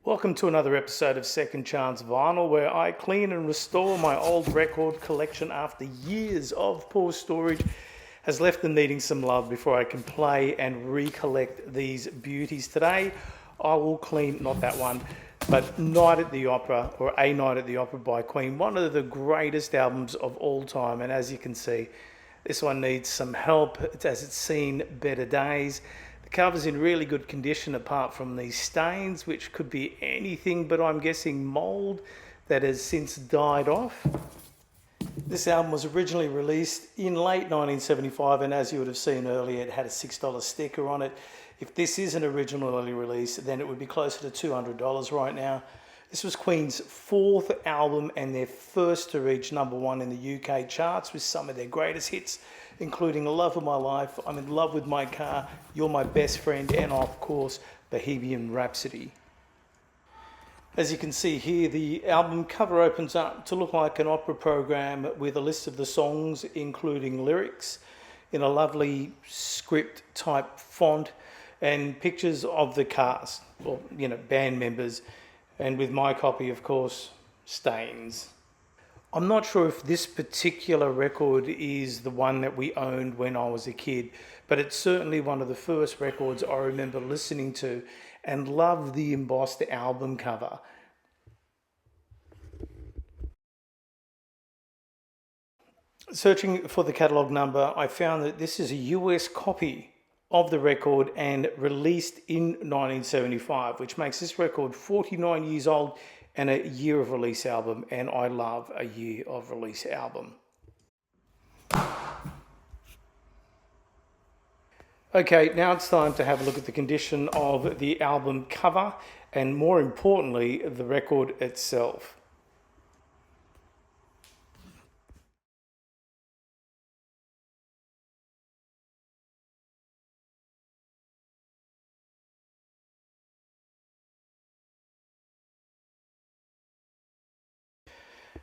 Welcome to another episode of Second Chance Vinyl, where I clean and restore my old record collection after years of poor storage has left them needing some love before I can play and recollect these beauties. Today I will clean, not that one, but Night at the Opera, or A Night at the Opera by Queen, one of the greatest albums of all time. And as you can see, this one needs some help as it's seen better days. The cover's in really good condition apart from these stains, which could be anything, but I'm guessing mold that has since died off. This album was originally released in late 1975, and as you would have seen earlier, it had a $6 sticker on it. If this is an original early release, then it would be closer to $200 right now. This was Queen's fourth album and their first to reach #1 in the UK charts with some of their greatest hits, including Love of My Life, I'm in Love with My Car, You're My Best Friend, and of course, Bohemian Rhapsody. As you can see here, the album cover opens up to look like an opera program with a list of the songs, including lyrics, in a lovely script type font, and pictures of the cast, or band members, and with my copy, of course, stains. I'm not sure if this particular record is the one that we owned when I was a kid, but it's certainly one of the first records I remember listening to and loved the embossed album cover. Searching for the catalogue number, I found that this is a US copy of the record and released in 1975, which makes this record 49 years old and a year of release album, and I love a year of release album. Okay, now it's time to have a look at the condition of the album cover and, more importantly, the record itself.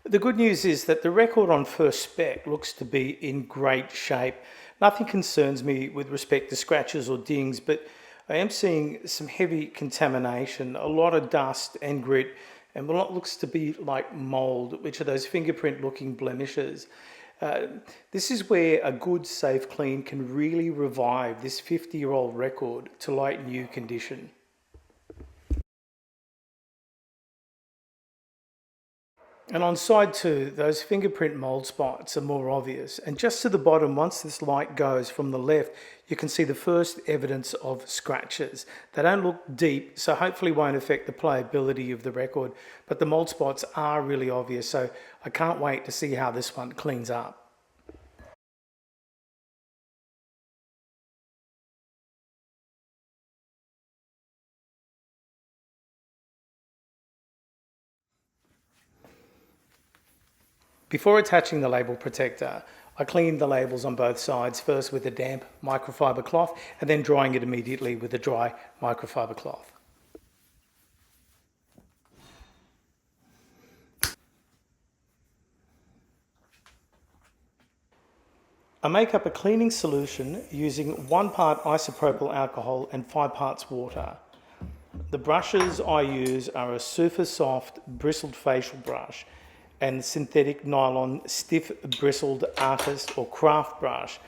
The good news is that the record on first spec looks to be in great shape. Nothing concerns me with respect to scratches or dings, but I am seeing some heavy contamination, a lot of dust and grit, and what looks to be like mold, which are those fingerprint looking blemishes. This is where a good safe clean can really revive this 50-year-old record to light new condition. And on side 2, those fingerprint mold spots are more obvious. And just to the bottom, once this light goes from the left, you can see the first evidence of scratches. They don't look deep, so hopefully won't affect the playability of the record, but the mold spots are really obvious, so I can't wait to see how this one cleans up. Before attaching the label protector, I cleaned the labels on both sides, first with a damp microfiber cloth and then drying it immediately with a dry microfiber cloth. I make up a cleaning solution using 1 part isopropyl alcohol and 5 parts water. The brushes I use are a super soft bristled facial brush and synthetic nylon stiff bristled artist or craft brush.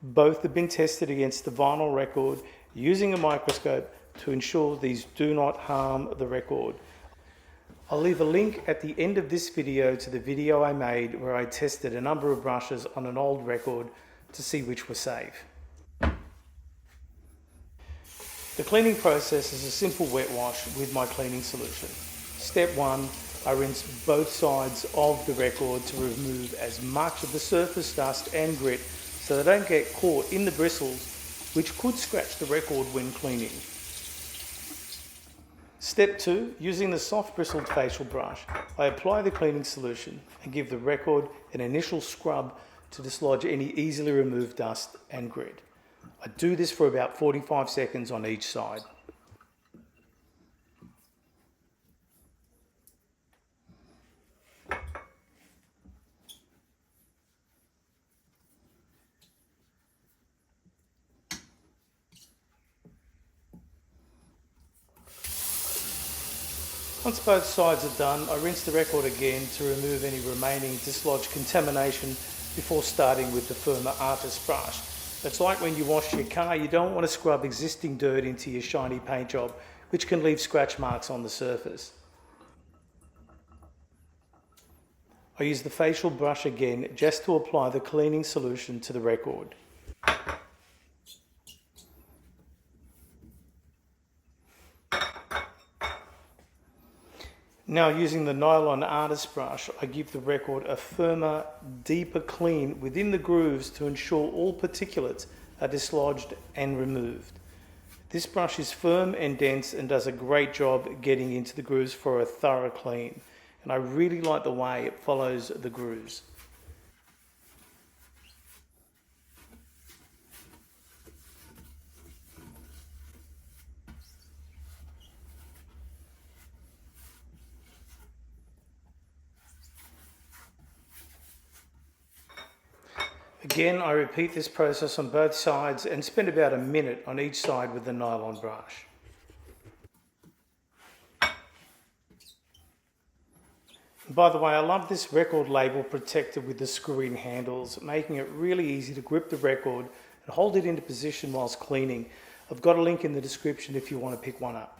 Both have been tested against the vinyl record using a microscope to ensure these do not harm the record. I'll leave a link at the end of this video to the video I made where I tested a number of brushes on an old record to see which were safe. The cleaning process is a simple wet wash with my cleaning solution. Step 1, I rinse both sides of the record to remove as much of the surface dust and grit so they don't get caught in the bristles, which could scratch the record when cleaning. Step 2, using the soft bristled facial brush, I apply the cleaning solution and give the record an initial scrub to dislodge any easily removed dust and grit. I do this for about 45 seconds on each side. Once both sides are done, I rinse the record again to remove any remaining dislodged contamination before starting with the firmer artist brush. It's like when you wash your car, you don't want to scrub existing dirt into your shiny paint job, which can leave scratch marks on the surface. I use the facial brush again just to apply the cleaning solution to the record. Now using the nylon artist brush, I give the record a firmer, deeper clean within the grooves to ensure all particulates are dislodged and removed. This brush is firm and dense and does a great job getting into the grooves for a thorough clean. And I really like the way it follows the grooves. Again, I repeat this process on both sides and spend about a minute on each side with the nylon brush. By the way, I love this record label protector with the screw-in handles, making it really easy to grip the record and hold it into position whilst cleaning. I've got a link in the description if you want to pick one up.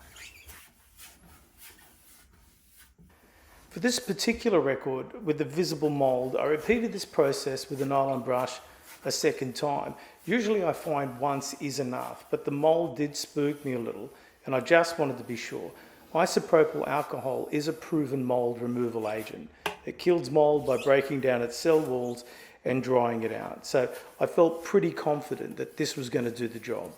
For this particular record with the visible mould, I repeated this process with the nylon brush a second time. Usually I find once is enough, but the mould did spook me a little and I just wanted to be sure. Isopropyl alcohol is a proven mould removal agent. It kills mould by breaking down its cell walls and drying it out. So I felt pretty confident that this was going to do the job.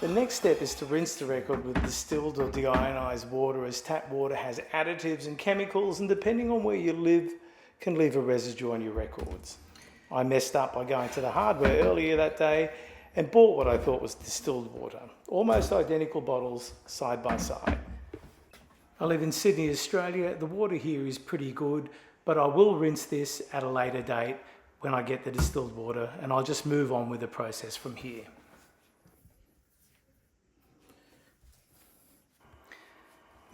The next step is to rinse the record with distilled or deionized water, as tap water has additives and chemicals, and depending on where you live, can leave a residue on your records. I messed up by going to the hardware earlier that day and bought what I thought was distilled water. Almost identical bottles side by side. I live in Sydney, Australia. The water here is pretty good, but I will rinse this at a later date when I get the distilled water, and I'll just move on with the process from here.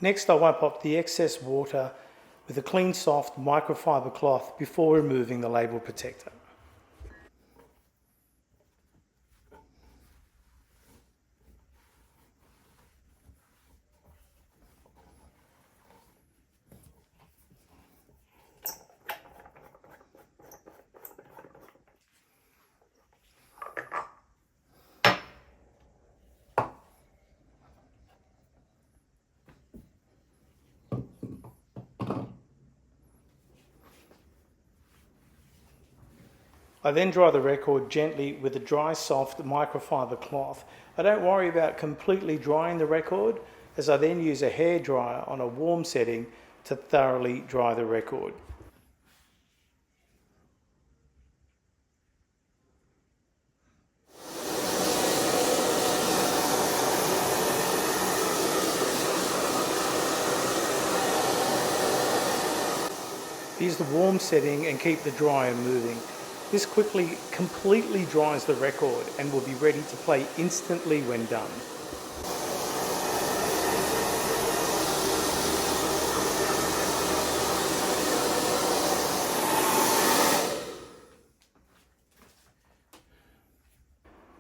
Next, I wipe up the excess water with a clean, soft microfiber cloth before removing the label protector. I then dry the record gently with a dry, soft microfiber cloth. I don't worry about completely drying the record, as I then use a hairdryer on a warm setting to thoroughly dry the record. Use the warm setting and keep the dryer moving. This quickly, completely dries the record and will be ready to play instantly when done.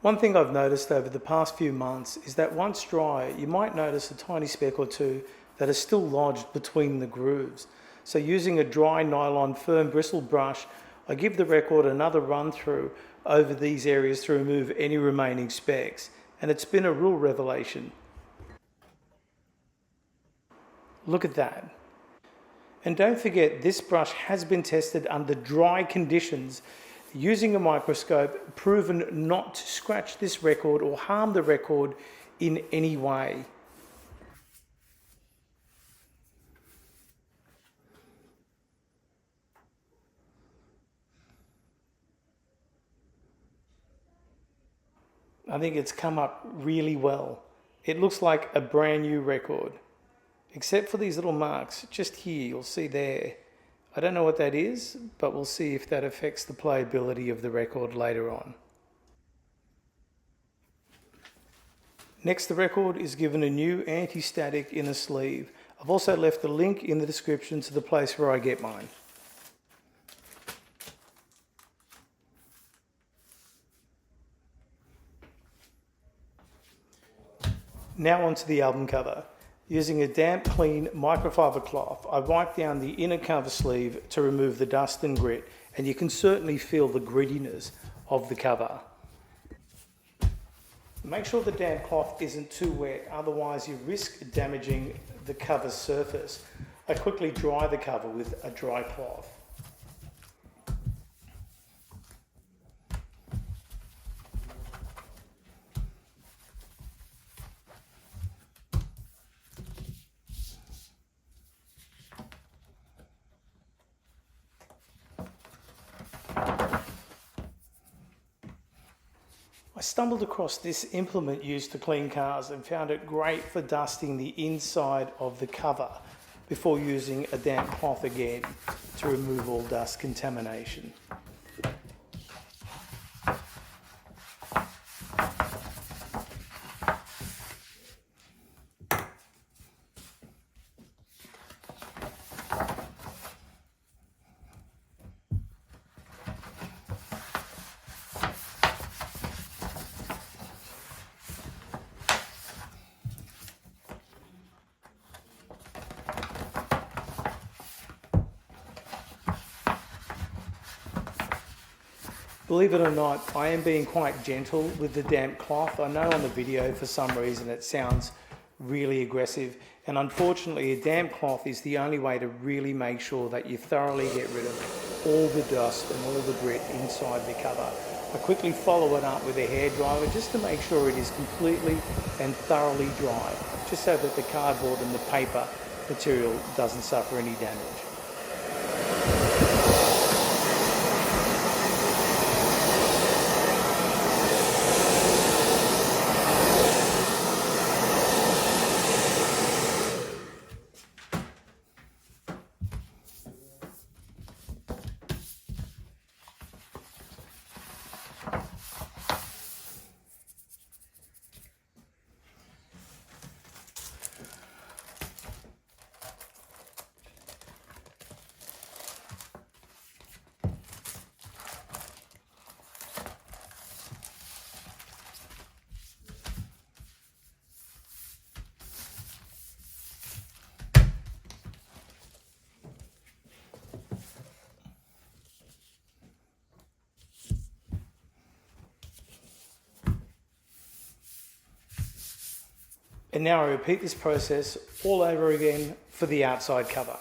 One thing I've noticed over the past few months is that once dry, you might notice a tiny speck or two that are still lodged between the grooves. So using a dry nylon firm bristle brush, I give the record another run through over these areas to remove any remaining specks, and it's been a real revelation. Look at that. And don't forget, this brush has been tested under dry conditions using a microscope, proven not to scratch this record or harm the record in any way. I think it's come up really well. It looks like a brand new record, except for these little marks just here, you'll see there. I don't know what that is, but we'll see if that affects the playability of the record later on. Next, the record is given a new anti-static inner sleeve. I've also left a link in the description to the place where I get mine. Now onto the album cover. Using a damp, clean microfiber cloth, I wipe down the inner cover sleeve to remove the dust and grit, and you can certainly feel the grittiness of the cover. Make sure the damp cloth isn't too wet, otherwise you risk damaging the cover surface. I quickly dry the cover with a dry cloth. I stumbled across this implement used to clean cars and found it great for dusting the inside of the cover before using a damp cloth again to remove all dust contamination. Believe it or not, I am being quite gentle with the damp cloth. I know on the video for some reason it sounds really aggressive, and unfortunately a damp cloth is the only way to really make sure that you thoroughly get rid of all the dust and all the grit inside the cover. I quickly follow it up with a hairdryer just to make sure it is completely and thoroughly dry, just so that the cardboard and the paper material doesn't suffer any damage. And now I repeat this process all over again for the outside cover.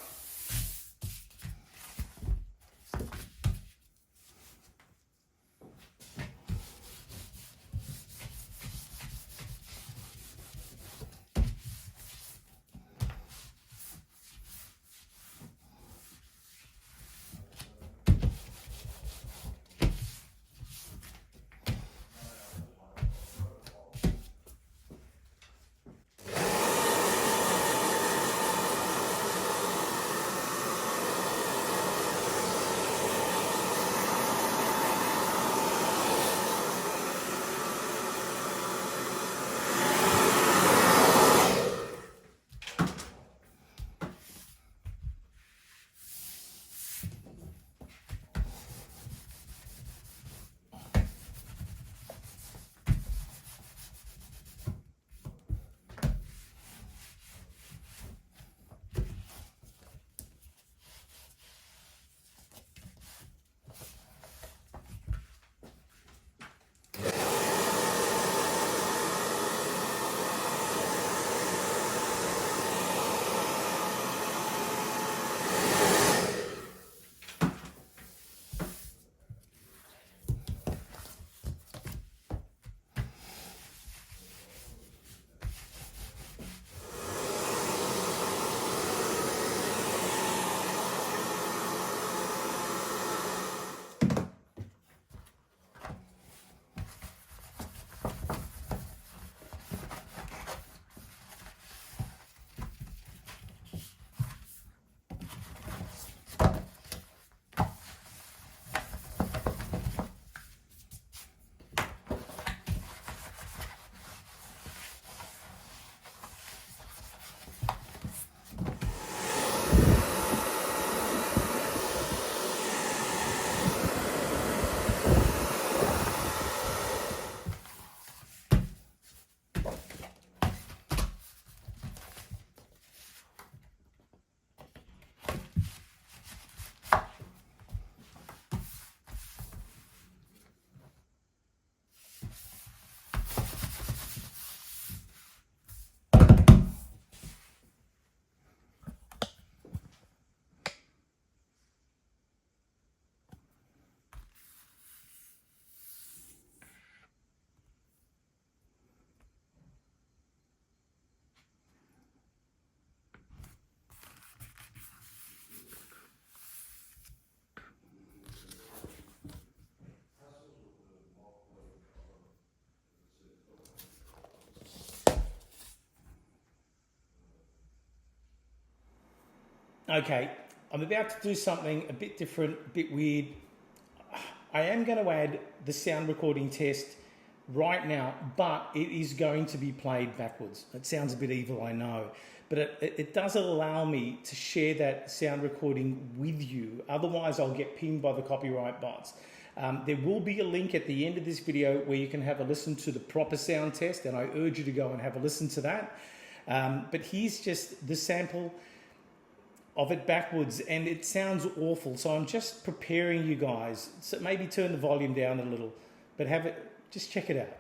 Okay, I'm about to do something a bit different, a bit weird. I am going to add the sound recording test right now, but it is going to be played backwards. It sounds a bit evil, I know, but it does allow me to share that sound recording with you. Otherwise, I'll get pinged by the copyright bots. There will be a link at the end of this video where you can have a listen to the proper sound test, and I urge you to go and have a listen to that. But here's just the sample of it backwards, and it sounds awful. So I'm just preparing you guys. So maybe turn the volume down a little, but have it. Just check it out.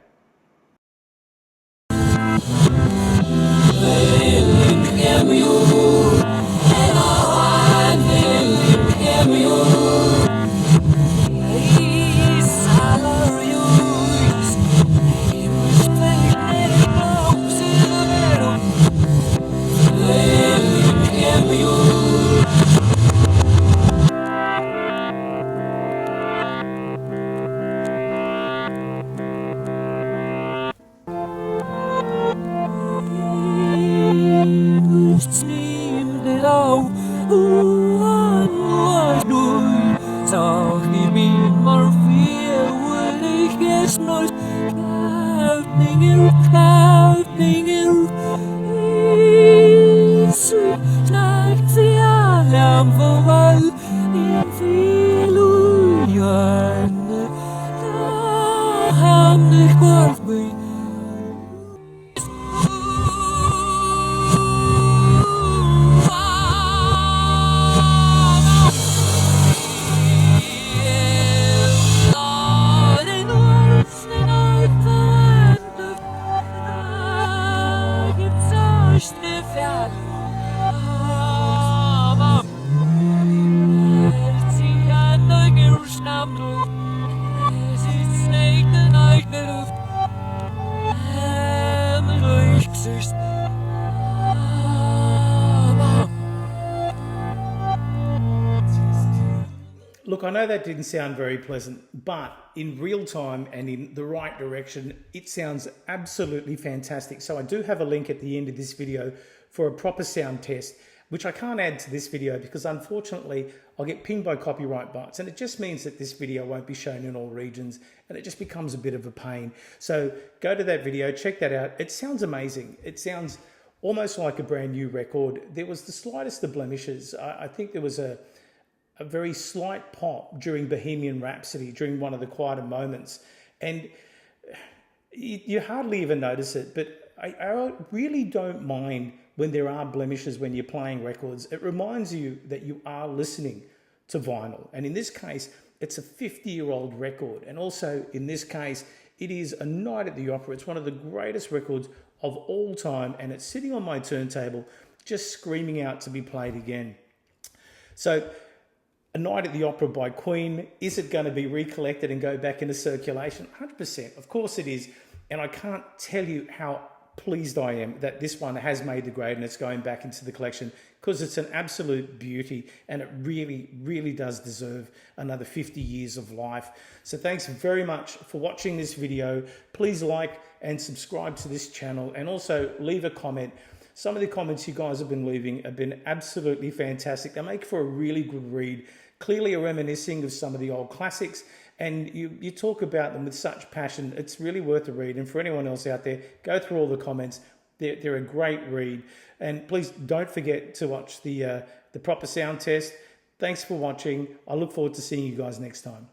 Look, I know that didn't sound very pleasant, but in real time and in the right direction, it sounds absolutely fantastic. So I do have a link at the end of this video for a proper sound test, which I can't add to this video because unfortunately I'll get pinged by copyright bots, and it just means that this video won't be shown in all regions, and it just becomes a bit of a pain. So go to that video, check that out. It sounds amazing. It sounds almost like a brand new record. There was the slightest of blemishes. I think there was a very slight pop during Bohemian Rhapsody, during one of the quieter moments. And you hardly even notice it, but I really don't mind when there are blemishes when you're playing records. It reminds you that you are listening to vinyl. And in this case, it's a 50-year-old record. And also, in this case, it is A Night at the Opera. It's one of the greatest records of all time, and it's sitting on my turntable, just screaming out to be played again. So, A Night at the Opera by Queen, is it going to be recollected and go back into circulation? 100%, of course it is. And I can't tell you how pleased I am that this one has made the grade and it's going back into the collection, because it's an absolute beauty and it really, really does deserve another 50 years of life. So thanks very much for watching this video. Please like and subscribe to this channel, and also leave a comment. Some of the comments you guys have been leaving have been absolutely fantastic. They make for a really good read, clearly reminiscing of some of the old classics, and you talk about them with such passion. It's really worth a read. And for anyone else out there, go through all the comments. They're a great read. And please don't forget to watch the proper sound test. Thanks for watching. I look forward to seeing you guys next time.